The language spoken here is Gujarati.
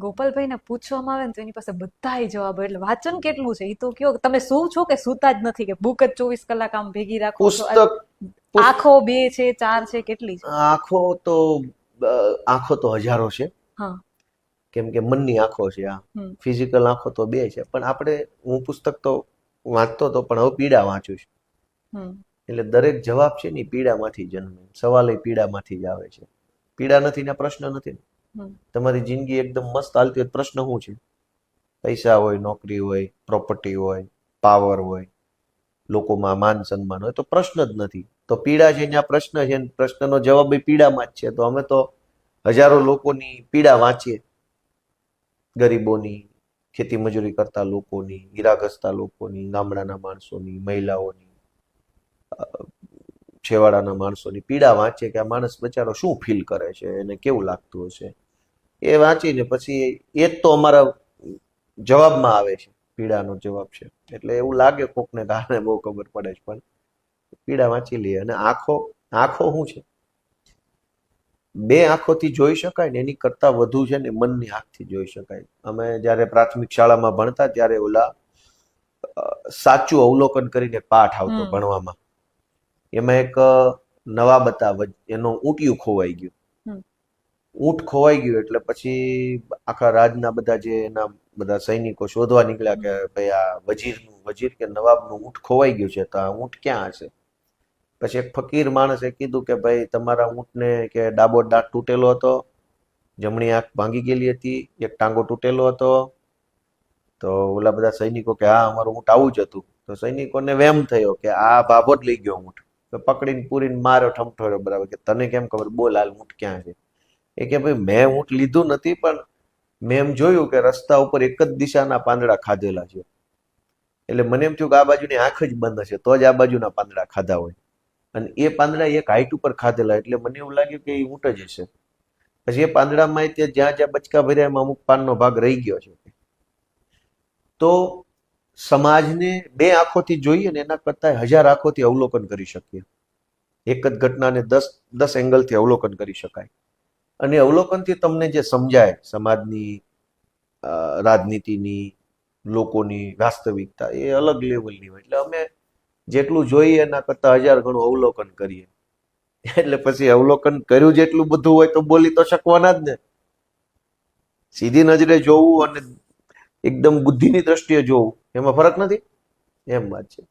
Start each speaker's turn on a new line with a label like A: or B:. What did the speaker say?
A: ગોપાલભાઈને પૂછવામાં આવે ને તો એની પાસે બધાય જવાબ હોય. એટલે વાંચન કેટલું છે એ તો કયો. તમે શું છો કે સૂતા જ નથી, કે બુક જ 24 કલાક આમ ભેગી રાખો છો? આંખો 2 છે, 4 છે, કેટલી છે?
B: આંખો તો હજારો છે.
A: હા.
B: કેમ કે મનની આંખો છે. આ ફિઝિકલ આંખો તો 2 છે. પણ હું પુસ્તક તો વાંચતો હતો, પણ હવે પીડા વાંચું છું. એટલે દરેક જવાબ છે ને પીડામાંથી જન્મે. સવાલ પીડામાંથી જ આવે છે. પીડા નથી ને પ્રશ્ન નથી. તમારી જિંદગી એકદમ મસ્ત હાલતી હોય, પ્રશ્ન શું છે? પૈસા હોય, નોકરી હોય, પ્રોપર્ટી હોય, પાવર હોય, લોકોમાં માન સન્માન હોય, તો પ્રશ્ન જ નથી. તો પીડા છે ત્યાં પ્રશ્ન છે, પ્રશ્નનો જવાબ પીડામાં જ છે. તો અમે તો હજારો લોકોની પીડા વાંચીએ. ગરીબોની, ખેતી મજૂરી કરતા લોકોની, હીરાઘસતા લોકોની, ગામડાના માણસોની, મહિલાઓની, છેવાડાના માણસોની પીડા વાંચીએ કે આ માણસ બચારો શું ફીલ કરે છે, એને કેવું લાગતું હશે. એ વાંચીને પછી એ જ તો અમારા જવાબમાં આવે છે. પીડાનો જવાબ છે. એટલે એવું લાગે કોકને કારણે બહુ ખબર પડે છે, પણ પીડા વાંચી લઈએ. અને આંખો શું છે? 2 આંખોથી જોઈ શકાય ને એની કરતા વધુ છે ને મનની આંખથી જોઈ શકાય. અમે જયારે પ્રાથમિક શાળામાં ભણતા ત્યારે સાચું અવલોકન કરીને પાઠ આવતો ભણવામાં. એમાં એક નવાબ હતા, એનો ઊંટિયું ખોવાઈ ગયું. ઊંટ ખોવાઈ ગયું એટલે પછી આખા રાજના એના બધા સૈનિકો શોધવા નીકળ્યા કે ભાઈ આ વજીર કે નવાબનું ઊંટ ખોવાઈ ગયું છે, તો આ ઊંટ ક્યાં હશે? પછી એક ફકીર માણસે કીધું કે ભાઈ તમારા ઊંટને કે ડાબો દાંત તૂટેલો હતો, જમણી આંખ ભાંગી ગયેલી હતી, એક ટાંગો તૂટેલો હતો. તો ઓલા બધા સૈનિકો કે હા અમારું ઊંટ આવું જ હતું. તો સૈનિકોને વેમ થયો કે આ ભાભો જ લઈ ગયો ઊંટ. તો પકડીને પૂરીને માર્યો, ઠમઠોર્યો બરાબર, કે તને કેમ ખબર? બોલ હાલ ઊંટ ક્યાં છે? એ કે ભાઈ મેં ઊંટ લીધું નથી, પણ મેં એમ જોયું કે રસ્તા ઉપર એક જ દિશાના પાંદડા ખાધેલા છે. એટલે મને એમ થયું કે આ બાજુની આંખ જ બંધ હશે, તો જ આ બાજુના પાંદડા ખાધા હોય. અને એ પાંદડા એક હાઈટ ઉપર ખાધેલા, એટલે મને એવું લાગ્યું કે એ ઊંટ જ હશે. પછી એ પાંદડામાં જ્યાં જ્યાં બચકા ભર્યા એમાં અમુક પાનનો ભાગ રહી ગયો છે. તો સમાજને 2 આંખોથી જોઈએ ને એના કરતા 1000 આંખોથી અવલોકન કરી શકીએ. એક જ ઘટનાને 10 એંગલથી અવલોકન કરી શકાય. અને અવલોકનથી તમને જે સમજાય સમાજની, રાજનીતિની, લોકોની વાસ્તવિકતા, એ અલગ લેવલની હોય. એટલે અમે જેટલું જોઈએ એના કરતા 1000 ગણું અવલોકન કરીએ. એટલે પછી અવલોકન કર્યું જેટલું બધું હોય તો બોલી તો શકવાના જ ને. સીધી નજરે જોવું અને એકદમ બુદ્ધિની દ્રષ્ટિએ જોવું, એમાં ફરક નથી. એમ વાત છે.